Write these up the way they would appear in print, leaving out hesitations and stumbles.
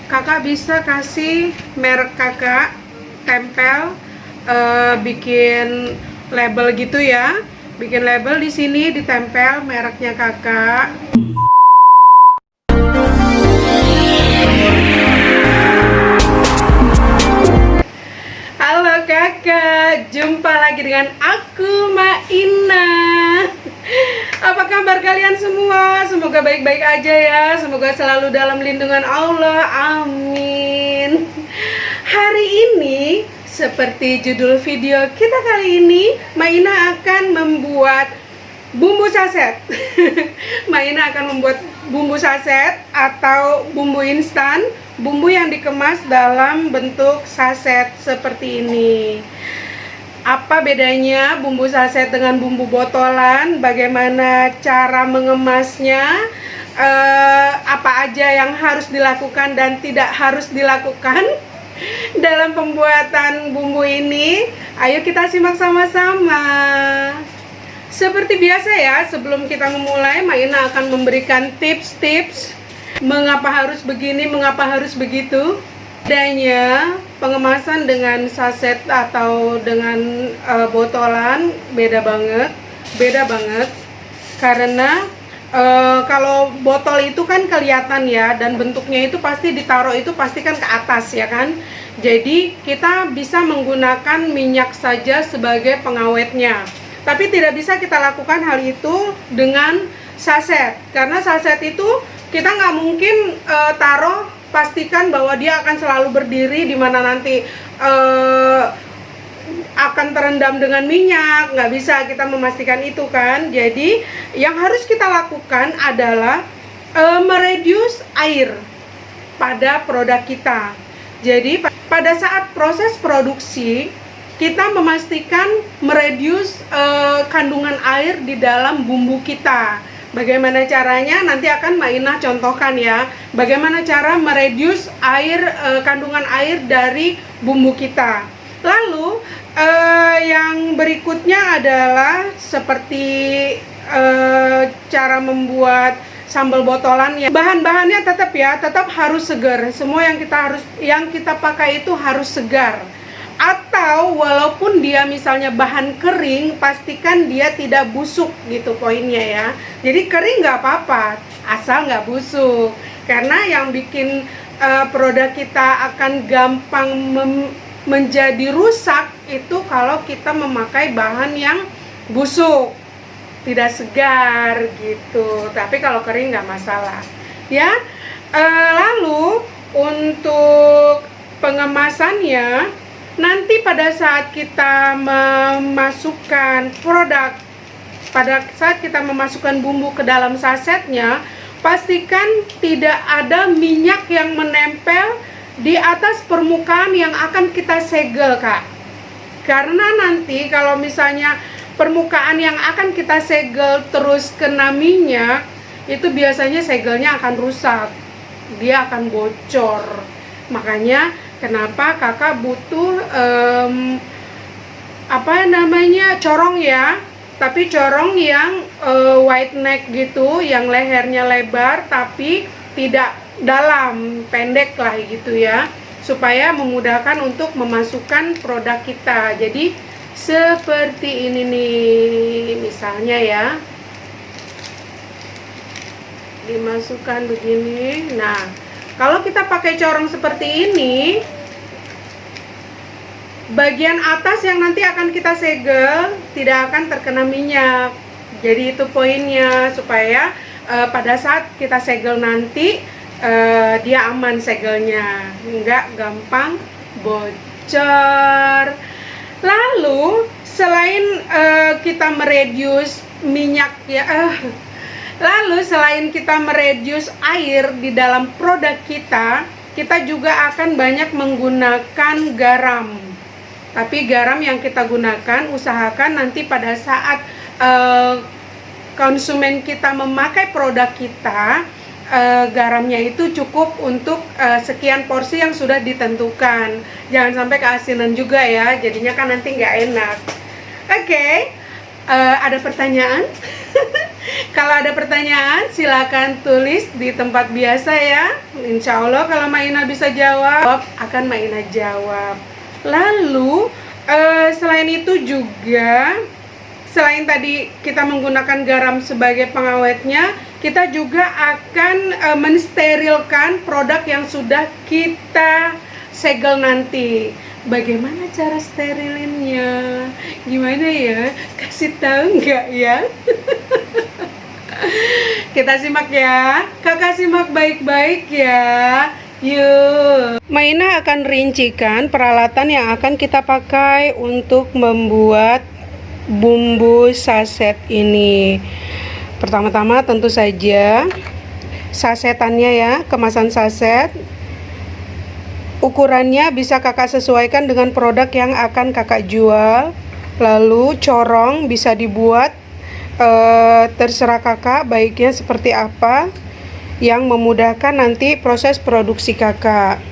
kakak bisa kasih merek kakak, tempel, bikin label gitu ya, bikin label di sini, ditempel mereknya kakak. Halo kakak, jumpa lagi dengan aku Maina. Apa kabar kalian semua? Semoga baik-baik aja ya. Semoga selalu dalam lindungan Allah. Amin. Hari ini, seperti judul video kita kali ini, Maina akan membuat bumbu saset. Maina akan membuat bumbu saset atau bumbu instan, bumbu yang dikemas dalam bentuk saset seperti ini. Apa bedanya bumbu saset dengan bumbu botolan? Bagaimana cara mengemasnya? Apa aja yang harus dilakukan dan tidak harus dilakukan dalam pembuatan bumbu ini? Ayo kita simak sama-sama. Seperti biasa ya, sebelum kita memulai, Maina akan memberikan tips-tips mengapa harus begini, mengapa harus begitu. Bedanya pengemasan dengan saset atau dengan botolan beda banget karena kalau botol itu kan kelihatan ya, dan bentuknya itu pasti ditaruh itu pasti kan ke atas ya kan. Jadi kita bisa menggunakan minyak saja sebagai pengawetnya, tapi tidak bisa kita lakukan hal itu dengan saset, karena saset itu kita nggak mungkin taruh pastikan bahwa dia akan selalu berdiri di mana nanti akan terendam dengan minyak. Nggak bisa kita memastikan itu kan. Jadi yang harus kita lakukan adalah mereduce air pada produk kita. Jadi pada saat proses produksi kita memastikan mereduce kandungan air di dalam bumbu kita. Bagaimana caranya? Nanti akan Maina contohkan ya. Bagaimana cara mereduce air, kandungan air dari bumbu kita. Lalu yang berikutnya adalah seperti cara membuat sambal botolan ya. Bahan-bahannya tetap harus segar. Semua yang kita pakai itu harus segar. Atau walaupun dia misalnya bahan kering, pastikan dia tidak busuk gitu poinnya ya. Jadi kering nggak apa-apa, asal nggak busuk. Karena yang bikin produk kita akan gampang menjadi rusak itu kalau kita memakai bahan yang busuk, tidak segar gitu. Tapi kalau kering nggak masalah ya. Lalu untuk pengemasannya, nanti pada saat kita memasukkan produk, pada saat kita memasukkan bumbu ke dalam sasetnya, pastikan tidak ada minyak yang menempel di atas permukaan yang akan kita segel, Kak. Karena nanti kalau misalnya permukaan yang akan kita segel terus kena minyak, itu biasanya segelnya akan rusak, dia akan bocor. Makanya kenapa kakak butuh corong ya, tapi corong yang wide neck gitu, yang lehernya lebar tapi tidak dalam, pendek lah gitu ya, supaya memudahkan untuk memasukkan produk kita. Jadi seperti ini nih misalnya ya, dimasukkan begini. Nah, kalau kita pakai corong seperti ini, bagian atas yang nanti akan kita segel tidak akan terkena minyak. Jadi itu poinnya, supaya pada saat kita segel nanti dia aman segelnya, nggak gampang bocor. Lalu selain kita mereduce minyak ya, lalu selain kita mereduce air di dalam produk kita, kita juga akan banyak menggunakan garam. Tapi garam yang kita gunakan, usahakan nanti pada saat konsumen kita memakai produk kita, garamnya itu cukup untuk sekian porsi yang sudah ditentukan. Jangan sampai keasinan juga ya, jadinya kan nanti nggak enak. Oke, ada pertanyaan? Kalau ada pertanyaan silakan tulis di tempat biasa ya. Insya Allah kalau Maina bisa jawab, akan Maina jawab. Lalu selain itu juga, selain tadi kita menggunakan garam sebagai pengawetnya, kita juga akan mensterilkan produk yang sudah kita segel nanti. Bagaimana cara sterilinnya? Gimana ya? Kasih tahu nggak ya? Kita simak ya. Kakak simak baik-baik ya. Yuk. Maina akan rincikan peralatan yang akan kita pakai untuk membuat bumbu saset ini. Pertama-tama tentu saja sasetannya ya, kemasan saset. Ukurannya bisa kakak sesuaikan dengan produk yang akan kakak jual. Lalu corong bisa dibuat terserah kakak baiknya seperti apa yang memudahkan nanti proses produksi kakak.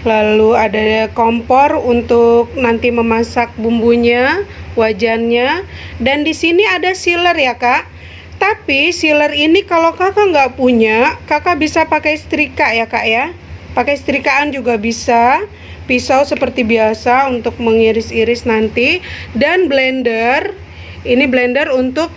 Lalu ada kompor untuk nanti memasak bumbunya, wajannya, dan di sini ada sealer ya kak. Tapi sealer ini kalau kakak nggak punya, kakak bisa pakai setrika ya kak ya. Pakai setrikaan juga bisa, pisau seperti biasa untuk mengiris-iris nanti, dan blender. Ini blender untuk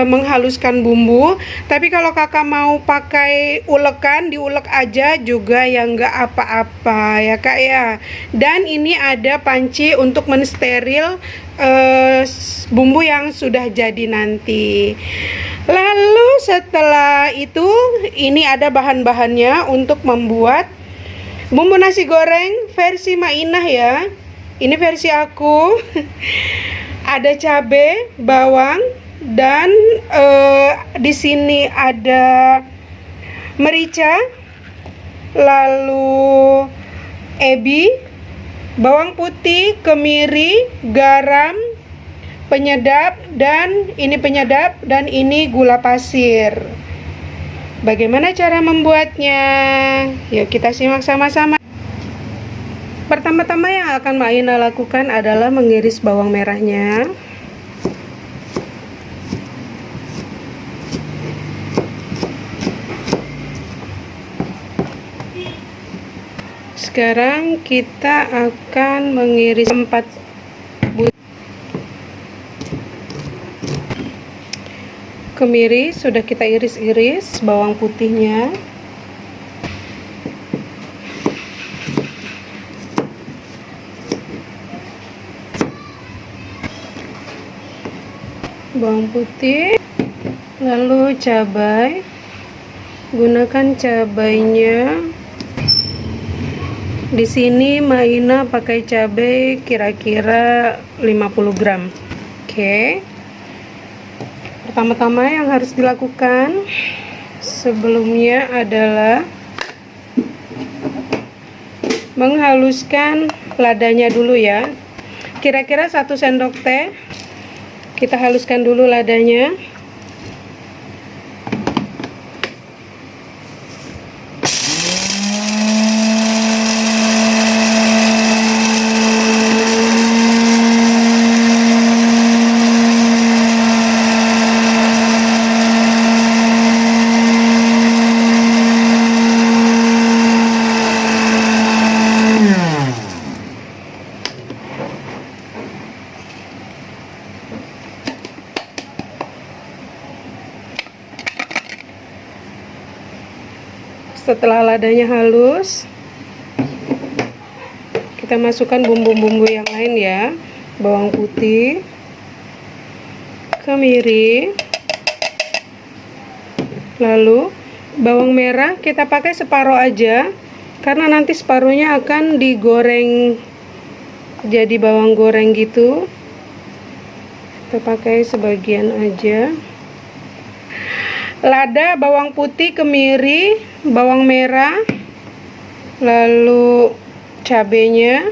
menghaluskan bumbu. Tapi kalau kakak mau pakai ulekan, diulek aja juga yang nggak apa-apa ya kak ya. Dan ini ada panci untuk mensteril bumbu yang sudah jadi nanti. Lalu setelah itu, ini ada bahan-bahannya untuk membuat bumbu nasi goreng versi Mainah ya. Ini versi aku. Ada cabai, bawang, dan di sini ada merica, lalu ebi, bawang putih, kemiri, garam, penyedap, dan ini gula pasir. Bagaimana cara membuatnya? Yuk kita simak sama-sama. Pertama-tama yang akan Maina lakukan adalah mengiris bawang merahnya. Sekarang kita akan mengiris 4 butir kemiri, sudah kita iris-iris bawang putihnya. Bawang putih, lalu cabai. Gunakan cabainya. Di sini Maina pakai cabai kira-kira 50 gram. Oke. Pertama-tama yang harus dilakukan sebelumnya adalah menghaluskan ladanya dulu ya. Kira-kira 1 sendok teh. Kita haluskan dulu ladanya. Setelah ladanya halus, kita masukkan bumbu-bumbu yang lain ya. Bawang putih, kemiri, lalu bawang merah kita pakai separuh aja, karena nanti separuhnya akan digoreng jadi bawang goreng gitu. Kita pakai sebagian aja. Lada, bawang putih, kemiri, bawang merah, lalu cabenya,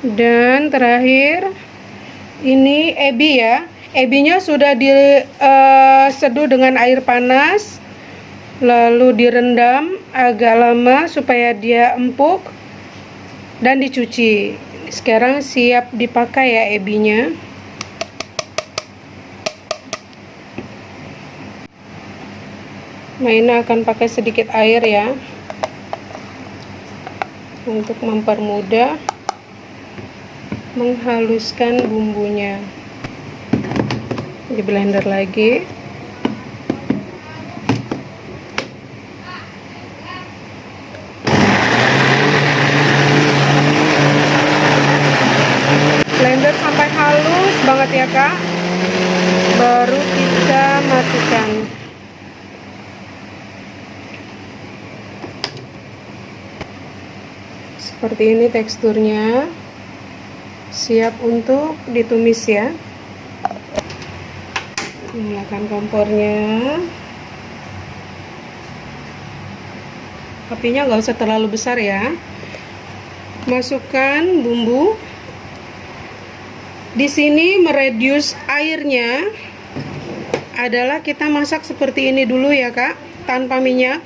dan terakhir ini ebi ya. Ebinya sudah diseduh dengan air panas, lalu direndam agak lama supaya dia empuk, dan dicuci. Sekarang siap dipakai ya ebinya. Maina akan pakai sedikit air ya, untuk mempermudah menghaluskan bumbunya. Di blender lagi. Blender sampai halus banget ya kak, baru kita matikan. Seperti ini teksturnya, siap untuk ditumis ya. Nyalakan kompornya, apinya nggak usah terlalu besar ya. Masukkan bumbu. Di sini mereduce airnya adalah kita masak seperti ini dulu ya kak, tanpa minyak.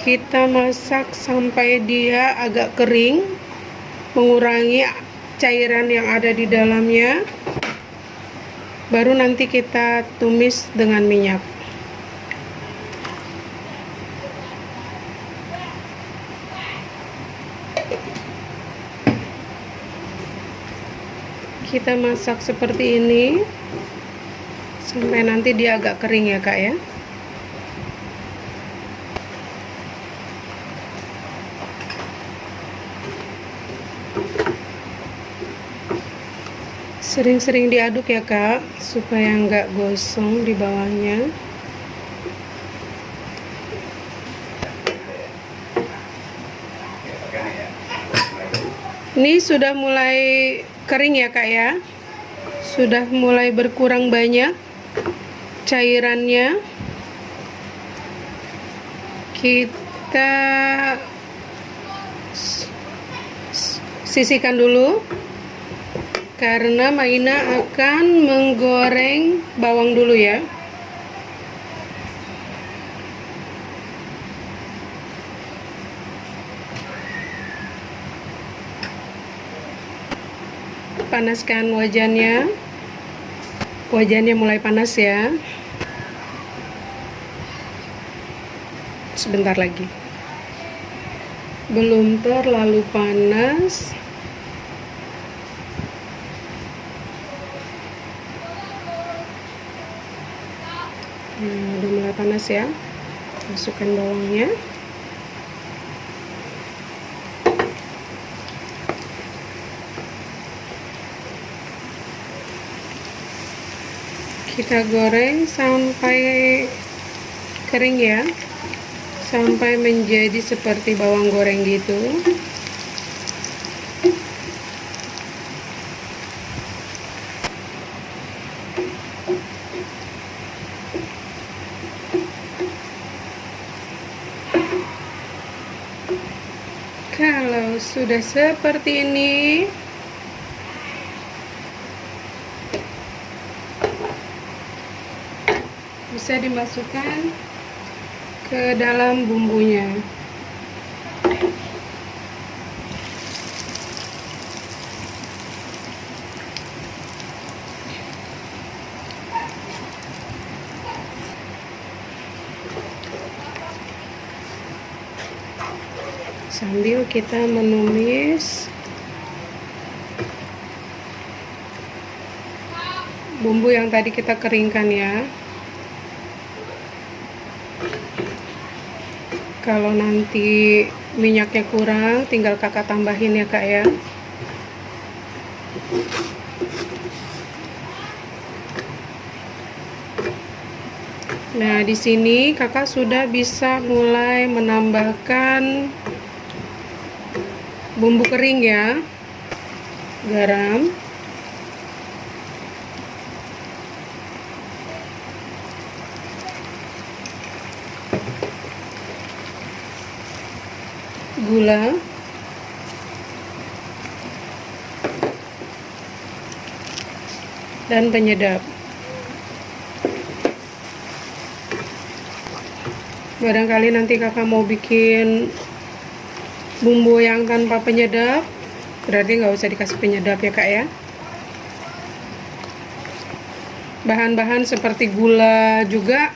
Kita masak sampai dia agak kering, mengurangi cairan yang ada di dalamnya. Baru nanti kita tumis dengan minyak. Kita masak seperti ini sampai nanti dia agak kering ya kak ya. Sering-sering diaduk ya kak, supaya nggak gosong di bawahnya. Ini sudah mulai kering ya kak ya, sudah mulai berkurang banyak cairannya. Kita sisihkan dulu, karena Maina akan menggoreng bawang dulu ya. Panaskan wajannya. Wajannya mulai panas ya. Sebentar lagi. Belum terlalu panas. Udah mulai panas ya. Masukkan bawangnya. Kita goreng sampai kering ya, sampai menjadi seperti bawang goreng gitu. Kalau sudah seperti ini, bisa dimasukkan ke dalam bumbunya. Sambil kita menumis bumbu yang tadi kita keringkan ya. Kalau nanti minyaknya kurang, tinggal kakak tambahin ya kak ya. Nah, di sini kakak sudah bisa mulai menambahkan bumbu kering ya. Garam. Gula. Dan penyedap. Barangkali nanti kakak mau bikin bumbu yang tanpa penyedap, berarti nggak usah dikasih penyedap ya kak ya. Bahan-bahan seperti gula juga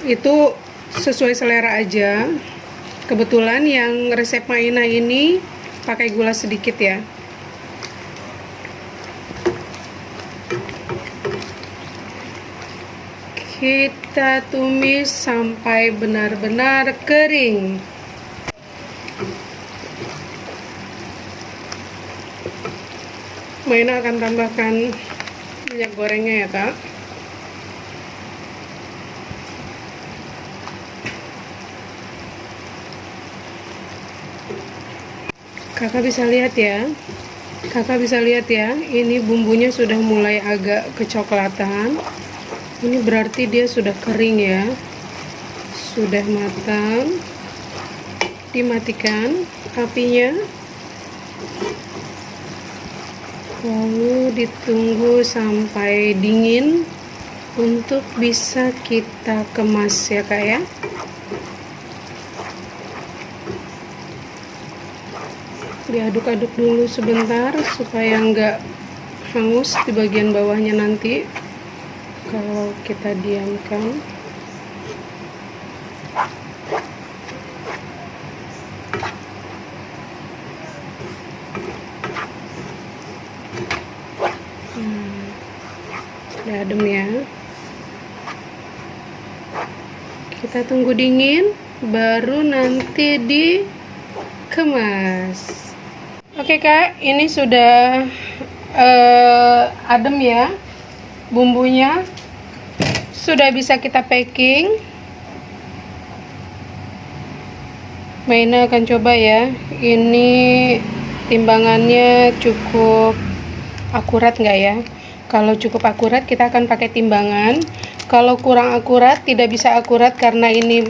itu sesuai selera aja. Kebetulan yang resep Maina ini pakai gula sedikit ya. Kita tumis sampai benar-benar kering. Maina akan tambahkan minyak gorengnya ya kak. Kakak bisa lihat ya, ini bumbunya sudah mulai agak kecoklatan. Ini berarti dia sudah kering ya, sudah matang. Dimatikan apinya, lalu ditunggu sampai dingin untuk bisa kita kemas ya kak ya. Diaduk-aduk dulu sebentar supaya nggak hangus di bagian bawahnya nanti kalau kita diamkan. Udah adem ya. Kita tunggu dingin baru nanti dikemas. Oke kak, ini sudah adem ya, bumbunya sudah bisa kita packing. Maina akan coba ya, ini timbangannya cukup akurat nggak ya. Kalau cukup akurat kita akan pakai timbangan, kalau kurang akurat tidak bisa akurat karena ini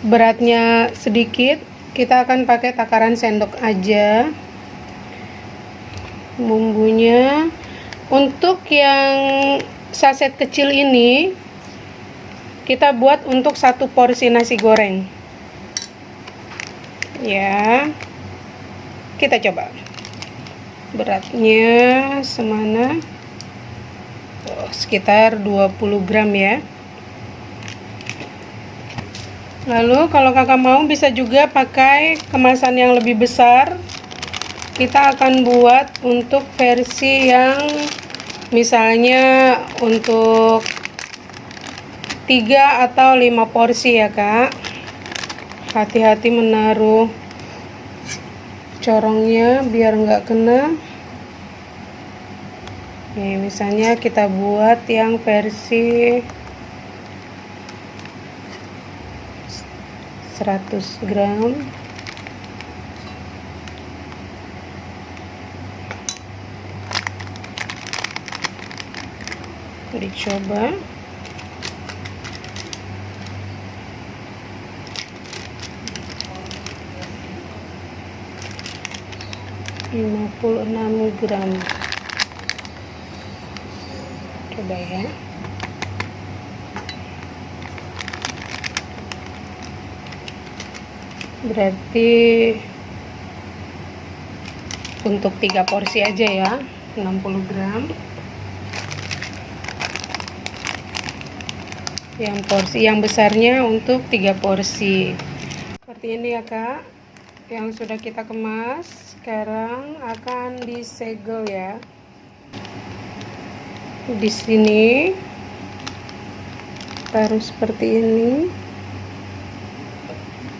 beratnya sedikit. Kita akan pakai takaran sendok aja bumbunya. Untuk yang saset kecil ini kita buat untuk 1 porsi nasi goreng ya. Kita coba beratnya semana. Sekitar 20 gram ya. Lalu kalau kakak mau bisa juga pakai kemasan yang lebih besar. Kita akan buat untuk versi yang misalnya untuk 3 atau 5 porsi ya kak. Hati-hati menaruh corongnya biar nggak kena. Nih, misalnya kita buat yang versi 100 gram. Dicoba. (56 gram). Coba ya. Berarti untuk 3 porsi aja ya, 60 gram. Yang porsi yang besarnya untuk 3 porsi. Seperti ini ya kak, yang sudah kita kemas. Sekarang akan disegel ya. Di sini taruh seperti ini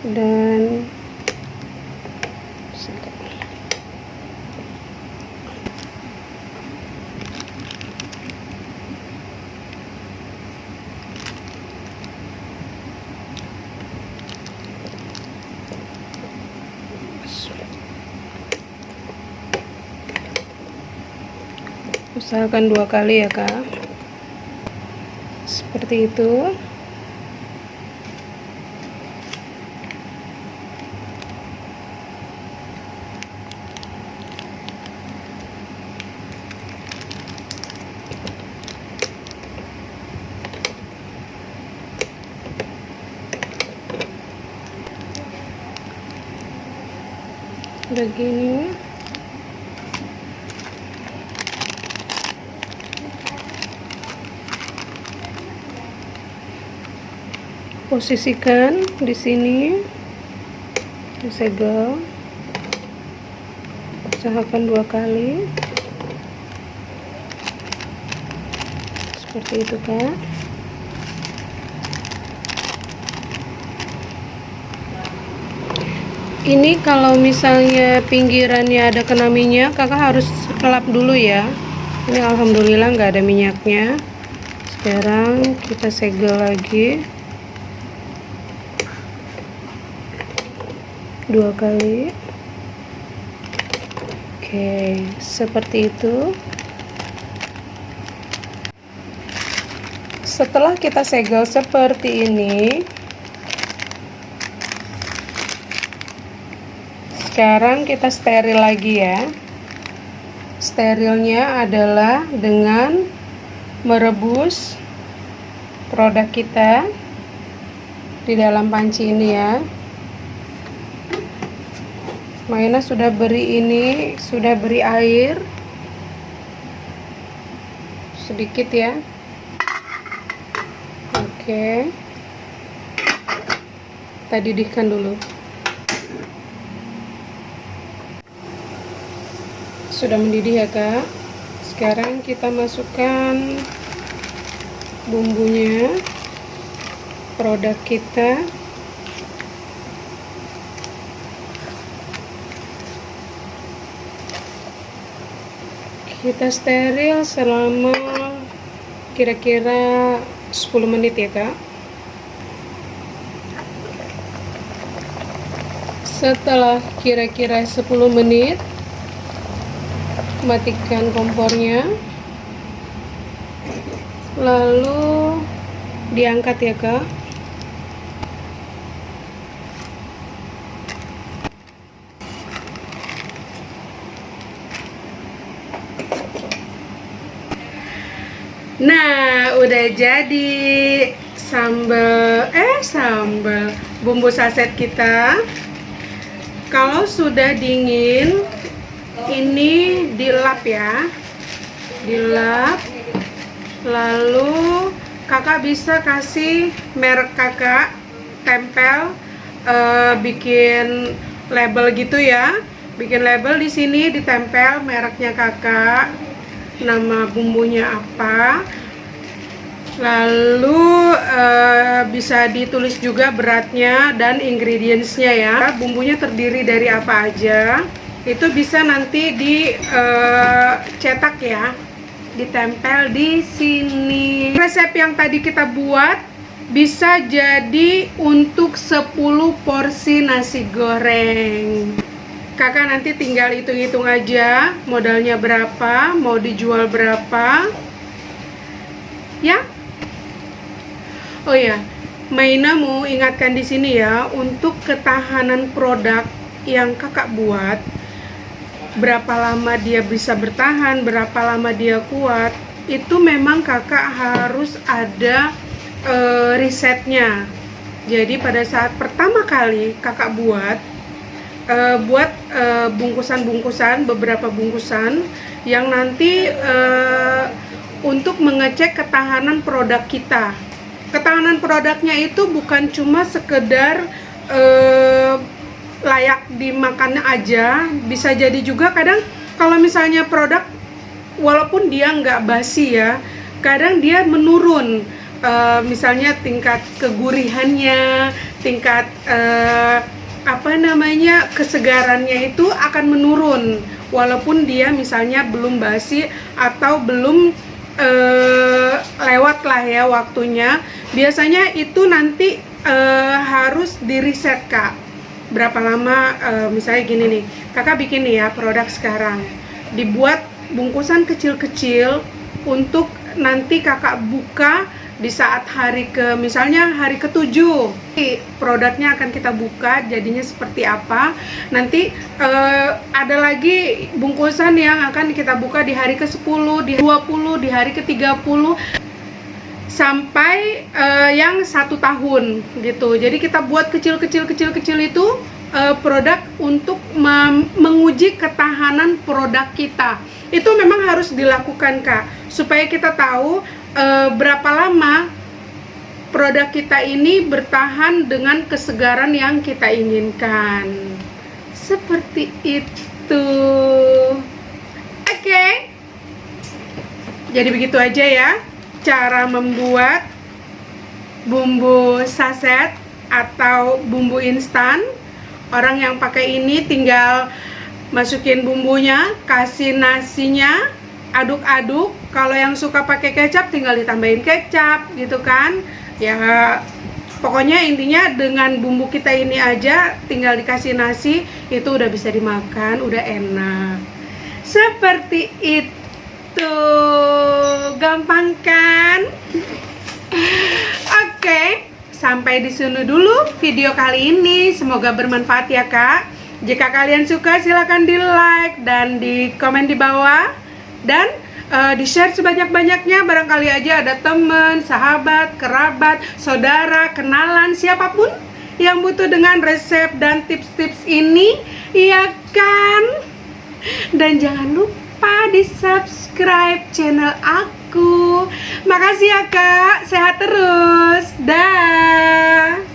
dan usahakan 2 kali ya kak, seperti itu. begini. Posisikan di sini, disegel, usahakan 2 kali, seperti itu Kak. Ini kalau misalnya pinggirannya ada kena minyak, kakak harus lap dulu ya. Ini alhamdulillah nggak ada minyaknya. Sekarang kita segel lagi 2 kali. Oke, seperti itu. Setelah kita segel seperti ini, sekarang kita steril lagi ya. Sterilnya adalah dengan merebus produk kita di dalam panci ini ya. Maina sudah beri air sedikit ya. Oke, kita didihkan dulu. Sudah mendidih ya Kak. Sekarang kita masukkan bumbunya, produk kita. Kita steril selama kira-kira 10 menit ya Kak. Setelah kira-kira 10 menit, matikan kompornya, lalu diangkat ya Kak. Nah, udah jadi sambal bumbu saset kita. Kalau sudah dingin, ini dilap ya, dilap. Lalu kakak bisa kasih merek kakak, tempel, bikin label gitu ya, bikin label di sini, ditempel mereknya kakak, nama bumbunya apa, lalu bisa ditulis juga beratnya dan ingredientsnya ya, bumbunya terdiri dari apa aja. Itu bisa nanti dicetak ya, ditempel di sini. Resep yang tadi kita buat bisa jadi untuk 10 porsi nasi goreng. Kakak nanti tinggal hitung-hitung aja modalnya berapa, mau dijual berapa ya. Oh ya, Maina mau ingatkan di sini ya, untuk ketahanan produk yang kakak buat, berapa lama dia bisa bertahan, berapa lama dia kuat, itu memang kakak harus ada risetnya. Jadi pada saat pertama kali kakak buat bungkusan-bungkusan, beberapa bungkusan yang nanti untuk mengecek ketahanan produk kita. Ketahanan produknya itu bukan cuma sekedar layak dimakan aja, bisa jadi juga kadang kalau misalnya produk walaupun dia nggak basi ya, kadang dia menurun, misalnya tingkat kegurihannya, tingkat kesegarannya itu akan menurun walaupun dia misalnya belum basi atau belum lewat lah ya waktunya. Biasanya itu nanti harus diriset Kak, berapa lama. Misalnya gini nih, kakak bikin nih ya produk sekarang, dibuat bungkusan kecil-kecil untuk nanti kakak buka di saat misalnya hari ke-7 produknya akan kita buka jadinya seperti apa. Nanti ada lagi bungkusan yang akan kita buka di hari ke-10, di 20, di hari ke-30 sampai yang 1 tahun gitu. Jadi kita buat kecil-kecil itu produk untuk menguji ketahanan produk kita. Itu memang harus dilakukan, Kak, supaya kita tahu berapa lama produk kita ini bertahan dengan kesegaran yang kita inginkan. Seperti itu. Oke. Jadi begitu aja ya cara membuat bumbu saset atau bumbu instan. Orang yang pakai ini tinggal masukin bumbunya, kasih nasinya, aduk-aduk. Kalau yang suka pakai kecap tinggal ditambahin kecap gitu kan. Ya pokoknya intinya dengan bumbu kita ini aja tinggal dikasih nasi itu udah bisa dimakan, udah enak. Seperti itu. Gampang kan? Oke, sampai di sini dulu video kali ini. Semoga bermanfaat ya, Kak. Jika kalian suka silahkan di like dan di komen di bawah. Dan di share sebanyak-banyaknya. Barangkali aja ada teman, sahabat, kerabat, saudara, kenalan, siapapun yang butuh dengan resep dan tips-tips ini, ya kan? Dan jangan lupa di subscribe channel aku. Makasih ya, Kak. Sehat terus. Dah.